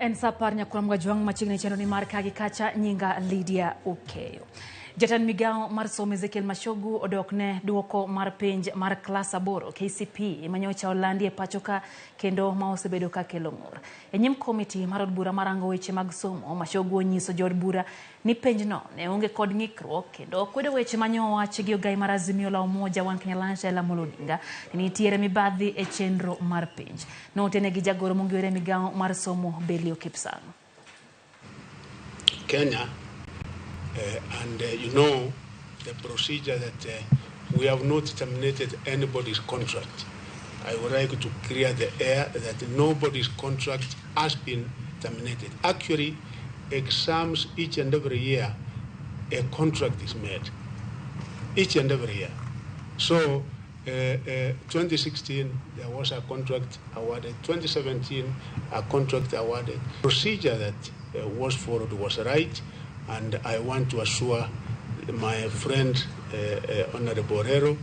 En saparnya kuram gajuang maching ni channel ni markagi kacha nyinga Lydia Ukeyo. Jatan migao mar somo Ezekiel Mashogu odokne duoko mar penj mar klas aboro KCP manyocha Olandi pachoka kendo ma osebedo ka kelo ng'ur. E nyim komiti mar od bura marango weche mag somo, Mashogu onyiso jod bura ni penj no ne onge kod ng'ikruok kendo kwedo weche manyo wach gi ogai mar Azimio la Umoja wan Kenya la Molodinga ni tiere mibadhi e chenro mar penj. Notene gi jagoro mongere migao mar somo Belio Kipsang. Kenya you know the procedure that we have not terminated anybody's contract. I would like to clear the air that nobody's contract has been terminated. Actually, exams each and every year, a contract is made. Each and every year. So, 2016, there was a contract awarded. 2017, a contract awarded. Procedure that was followed was right. And I want to assure my friend, Honorable Herrero,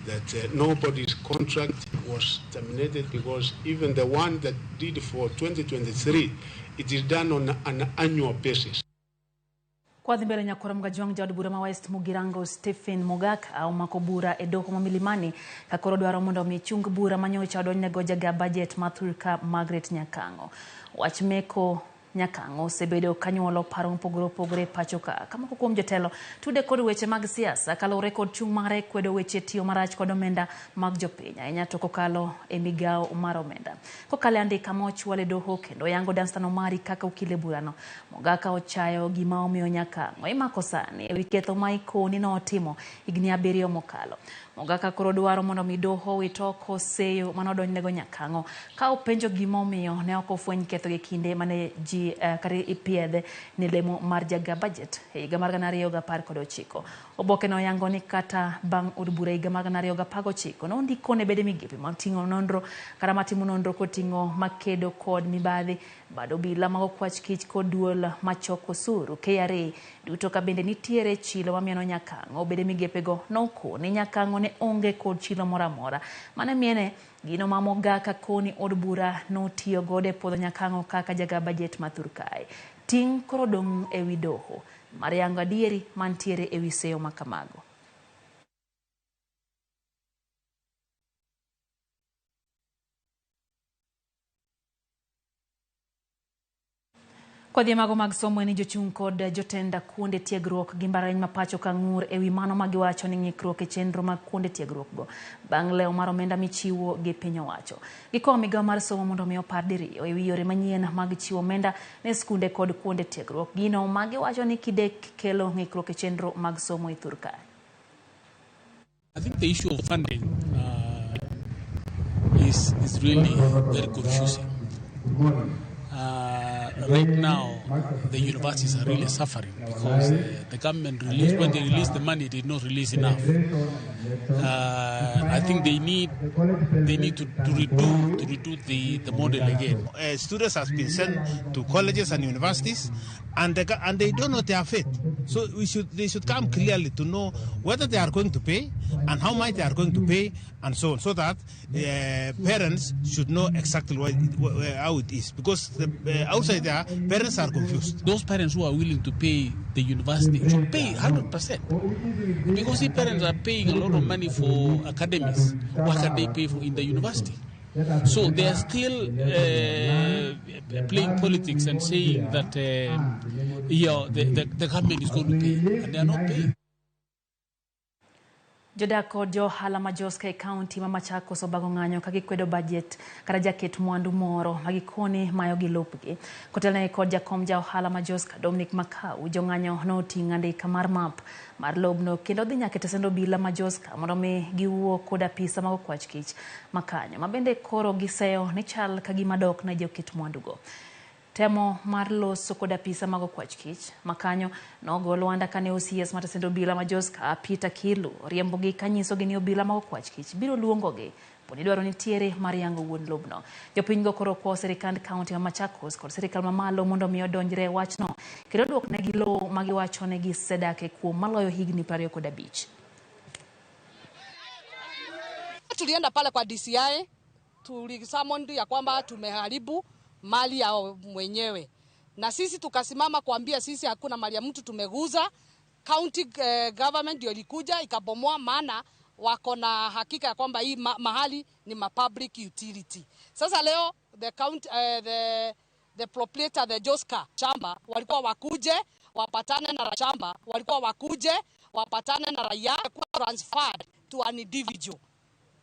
that nobody's contract was terminated because even the one that did for 2023, it is done on an annual basis. Kwa dhimbele nyakura mgajuang jawad bura ma West Mugirango Stephen Mogaka au makobura edoho mamilimani kakoro dwaro mondo michung bura manyocha odonne gojaga budget mathurka Margaret Nyakango. Wachmeko Nyakango sebedo kanyuolo paro pogore pachoka kama kuom jotelo tude kod weche mag siasa kalo rekod chung mare kwedo weche tiyo marach kod omenda mag jopiny ahinya to kokalo e migao mar omenda kokale andika mochwale doho kendo yango Danstan Omari kaka ukile burano Mogaka ochayo gima omiyo Nyakango imako sani ewi ketho ma ikoni no otimo higni 7 mokalo. Mogaka koro dwaro mondo midoho witoko seyo manodonynego Nyakango ka openjo gima omiyo ne ok ofweny ketho gi kinde mane ji kare ipiedhe ni lemo mar jaga budget e higa mar 2019. Oboke no yango ni kata bang' od bura higa mar 2019 no ndiko ne bede migepe mating'o nonro kara matimo nonro koting'o makedo kod mibadhi bado bila mag okwach kich kod duol machoko suru KRA duto ka bende nitiere chilo mamieno Nyakango bede migepe go noko ni Nyakango ne onge kod chilo moramora mane miene gino ma Mogaka koni od bura no tiyo gode podho Nyakango kaka jaga budget mathurkae ting koro dong e wi doho mar yango adieri mantiere e wi seyo makamago. Kwa mago mag somo ni jochung kod jotenda kuonde tiegruok gi mbarany mapacho ka ng'ur ewi mano magiwacho ni ng'ikruok e chenro mag kuonde tiegruok go bang' leo mar omenda michiwo gi piny owacho. Giko migao mar somo mondo mi opar diriyo ewi yore manyien mag chiwo omenda ne skunde kod kuonde tiegruok gino magiwacho ni kidek kelo ng'ikruok e chenro mag somo e thurka. I think the issue of funding is really very confusing. Right now, the universities are really suffering because the government released, when they released the money, they did not release enough. I think they need to redo the model again. Students have been sent to colleges and universities, and they don't know their fate. So they should come clearly to know whether they are going to pay and how much they are going to pay, and so on, so that parents should know exactly how it is. Because outside there, parents are confused. Those parents who are willing to pay the university should pay 100%. Because if parents are paying a lot of money for academies, what can they pay for in the university? So they are still playing politics and saying that the government is going to pay, and they are not paying. Jodako jo hala majoska e county ma Machakos obago ng'anyo ka gikwedo budget kata jaket mwandu moro magikoni mayo gi lopgi. Kotelne kod jakom ja ohala majoska Dominic Makau jo ng'anyo no ting'a ndika mar map mar lobno kendo dhi nyaka tesendo bila majoska mondo mi giwuo kod apisa mag okwach kich makanyo mabende koro giseyo ni chal ka gima dok na joket mwandu go. Temo mar loso kod apisa mag okwach kich makanyo nogo Luanda kane OCS matasendo bila majoska Peter Kilu riembo gi kanyiso gi ni obila mag okwach kich biro luongo gi poni dwaro ni tiere mar yango wuon lobno. Jopiny go koro kwa serikand county ma Machakos kod serikal mamalo mondo mi odonjre wachno kendo duok ne gi lo magiwacho ne gi sedake kuom maloyo higni 25. Tulienda pale kwa DCI tulisamondi ya kwamba tumeharibu mali ya mwenyewe. Na sisi tukasimama kuambia sisi hakuna mali ya mtu tumeguza. County government ndio ilikuja ikabomoa, maana wako na hakika ya kwamba hii mahali ni public utility. Sasa leo the proprietor, the Joska shamba walikuwa wakuje wapatane na shamba, walikuwa wakuje wapatane na raia, kwa transferred to an individual.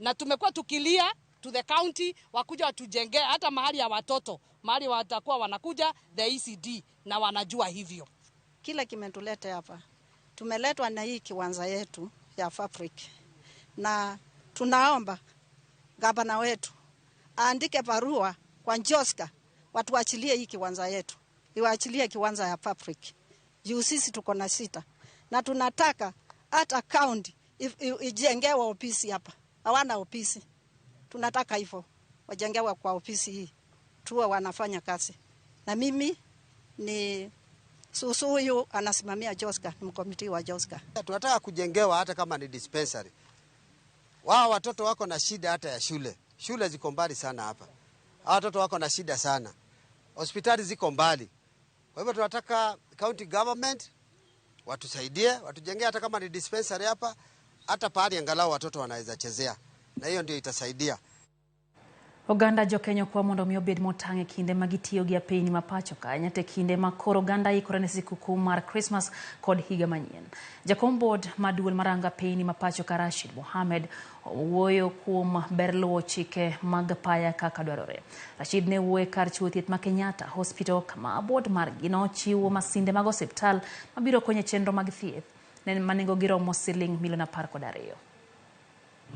Na tumekuwa tukilia to the county wakuja watujengee hata mahali ya watoto, mahali watakuwa wanakuja the ECD na wanajua hivyo. Kila kimetuleta hapa, tumeletwa na hii kiwanja yetu ya fabric, na tunaomba gavana wetu aandike barua kwa Joska watuachilie hii kiwanja yetu, iwaachilie kiwanja ya fabric. Juu sisi tuko na sita na tunataka hata county ijengewe ofisi hapa. Hawana ofisi. Tunataka hivyo wajengewe kwa ofisi hii, tuwe wanafanya kazi. Na mimi ni Susu huyu anasimamia Joska, ni mkomiti wa Joska. Tunataka kujengewa hata kama ni dispensary. Wao watoto wako na shida hata ya shule. Shule ziko mbali sana hapa. Hao watoto wako na shida sana. Hospitali ziko mbali. Kwa hivyo tunataka county government watusaidie, watujengee hata kama ni dispensary hapa, hata pahali angalau watoto wanaweza chezea. Na hiyo ndio itasaidia. Oganda Jokenya kwa mondo mi obed motange kinde magitiyo gi apeni mapacho ka nyate kinde makoro oganda ikore ne sikukuu mar Christmas kod higa manyien. Jakom board maduol maranga apeni mapacho ka Rashid Mohamed wuoyo kuom ber luwo chike mag paya kaka dwarore. Rashid ne wuoyo kar chiwo thieth ma Kenyatta Hospital kama board margi nochiwo masinde mag osiptal mabiro konyo chenro mag thieth ne manengo giromo siling milioni 12.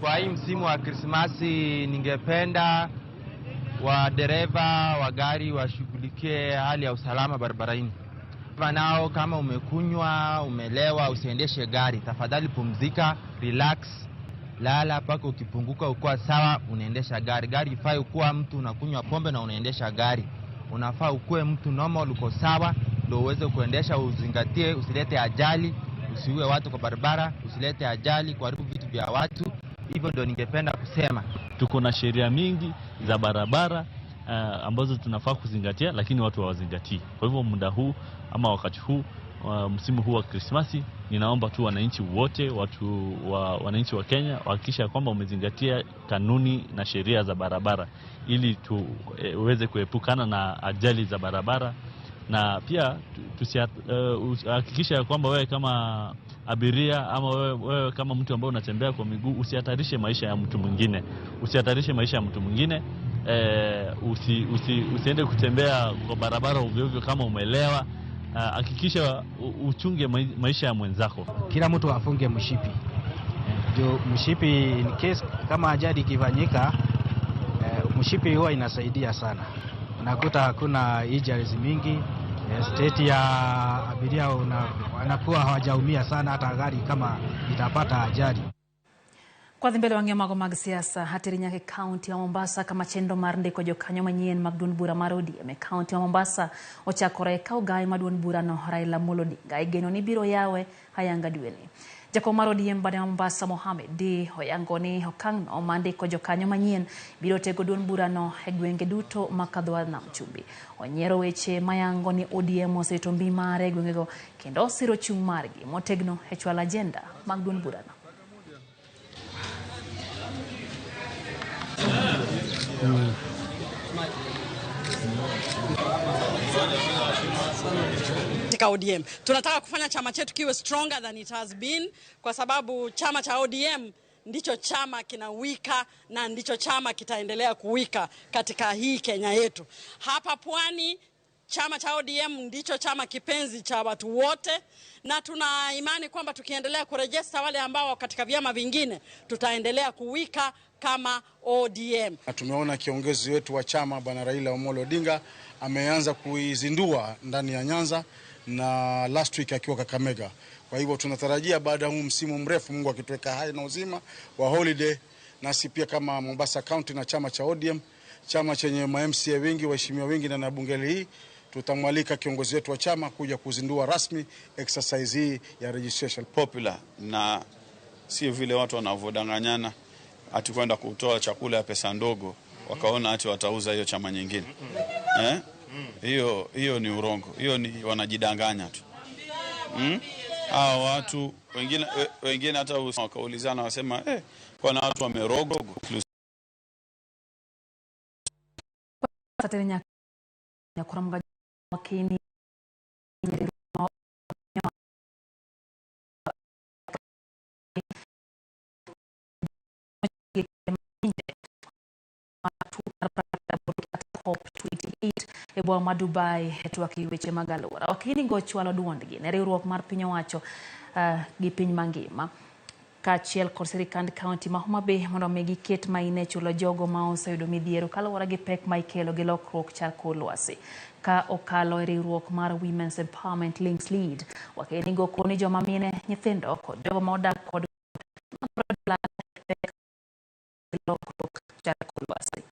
Kwa hii msimu wa Krismasi ningependa wadereva wa gari washughulikie hali ya usalama barabarani. Nao kama umekunywa, umelewa, usiendeshe gari. Tafadhali pumzika, relax, lala paka ukipunguka ukua sawa unaendesha gari. Gari ifai ukua mtu unakunywa pombe na unaendesha gari. Unafaa ukue mtu normal, uko sawa ndio uweze kuendesha, uzingatie, usilete ajali, usiue watu kwa barabara, usilete ajali, kuharibu vitu vya watu. Hivyo ndio ningependa kusema. Tuko na sheria mingi za barabara ambazo tunafaa kuzingatia, lakini watu hawazingatii. Kwa hivyo muda huu ama wakati huu msimu huu wa Krismasi, ninaomba tu wananchi wote, wananchi wa Kenya wahakikisha kwamba umezingatia kanuni na sheria za barabara ili tuweze kuepukana na ajali za barabara. Na pia hakikisha kwamba wewe kama abiria ama wewe kama mtu ambaye unatembea kwa miguu usihatarishe maisha ya mtu mwingine. Usihatarishe maisha ya mtu mwingine. Usiende kutembea kwa barabara ovyo kama umelewa. Hakikisha uchunge maisha ya mwenzako. Kila mtu afunge mshipi. Ndio mshipi in case kama ajali ikifanyika, mshipi huwa inasaidia sana. Unakuta hakuna injuries mingi. State ya abiria wanakuwa hawajaumia sana hata gari kama itapata ajali. Kwa dhimbele wang'emago mag siasa hatiri nyake kaunti ya Mombasa kama chendo mar ndiko jokanyo manyien mag duond bura mar ODM. Kaunti ya Mombasa ochakore ka ogai ma duond bura no Raila Amolo Odinga igeno ni biro yawe hayanga dweni. Jakom mar ODM bade Mombasa Mohamed di oyango ni okang' no mandiko jokanyo manyien biro tego duond bura no e gwenge duto makadho nam chumbi. Onyiero weche mayango ni ODM oseto mbi mare gwengego kendo siro chung' margi motegno e chwalo agenda mag duond bura no. Katika ODM tunataka kufanya chama chetu kiwe stronger than it has been, kwa sababu chama cha ODM ndicho chama kinawika na ndicho chama kitaendelea kuwika katika hii Kenya yetu. Hapa Pwani chama cha ODM ndicho chama kipenzi cha watu wote, na tuna imani kwamba tukiendelea kurejesta wale ambao katika vyama vingine tutaendelea kuwika kama ODM. Tumeona kiongozi wetu wa chama Bwana Raila Amolo Odinga ameanza kuizindua ndani ya Nyanza na last week akiwa Kakamega. Kwa hivyo tunatarajia baada ya huu msimu mrefu, Mungu akituweka hai na uzima wa holiday, nasi pia kama Mombasa County na chama cha ODM, chama chenye MCA wengi, waheshimiwa wengi na bunge hii, tutamwalika kiongozi wetu wa chama kuja kuzindua rasmi exercise hii ya registration popular, na sio vile watu wanavodanganyana ati kwenda kutoa chakula ya pesa ndogo wakaona ati watauza hiyo chama nyingine. Hiyo ni urongo. Hiyo ni wanajidanganya tu. Hao watu wengine hata wakaulizana wasema kuna watu wamerogwa. Satenya nyakuramga wakini Ebo Madubai etwaki weche magalora wakini gochwalo duondgi ne riwruok mar piny owacho gi piny mangima kachiel kod sirikand kaunti ma Homa Bay mondo mi giket maine chulo jogo ma oseyudo midhiero kaluwore gi pek ma ikelo gi lokruok chal kor lwasi ka okalo riwruok mar Women's Empowerment Links Lead wakini go koni joma mine nyithindo kod jogo ma odak kod lokruok chal kor lwasi.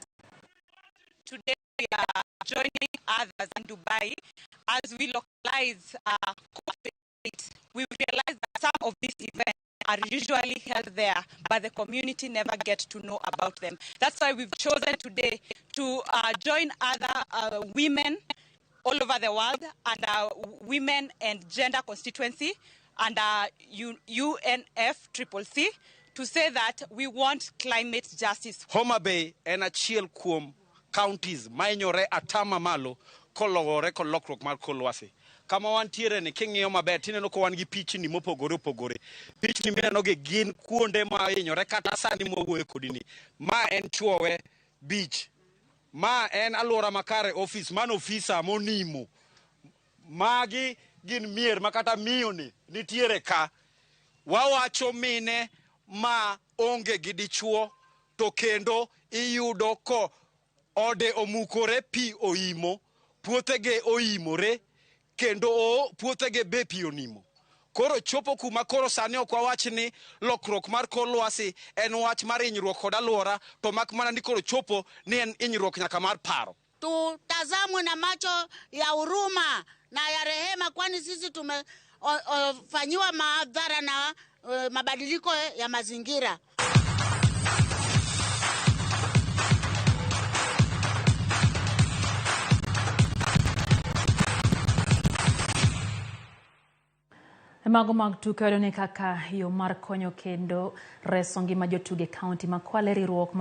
Today we are joining others in Dubai as we localize COVID. We realize that some of these events are usually held there, but the community never get to know about them. That's why we've chosen today to join other women all over the world and women and gender constituency and UNFCCC to say that we want climate justice. Homa Bay en achiel kuom counties mainyore atama malo kologore kod lokruok mar kor lwasi. Kama wantiere ni king'iyo maber tineno ko wan gi pichni mopogore opogore. Pichni mineno gi gin kuonde ma inyore kata sani mowuoyo kodini. Ma en Chuowe beach. Ma en alwora makare office man ofisa monimo. Magi gin mier makata miyo ni nitiere ka. Wawacho mine ma onge gi dichuo to kendo iyudo ko ode omukore pi oimo, puothege oimore, kendo puothege be pi onimo. Koro chopo kuma koro sani ok wawach ni lokruok mar kor lwasi en wach mar hinyruok kod alwora, to mak mana ni koro chopo ni en hinyruok nyaka mar paro. Tutazamwe na macho ya huruma na ya rehema, kwani sisi tumefanyiwa madhara na mabadiliko ya mazingira. Mago mag tuke odone kaka yo mar konyo kendo reso ngima jotuge kaunti ma Kwale riwruok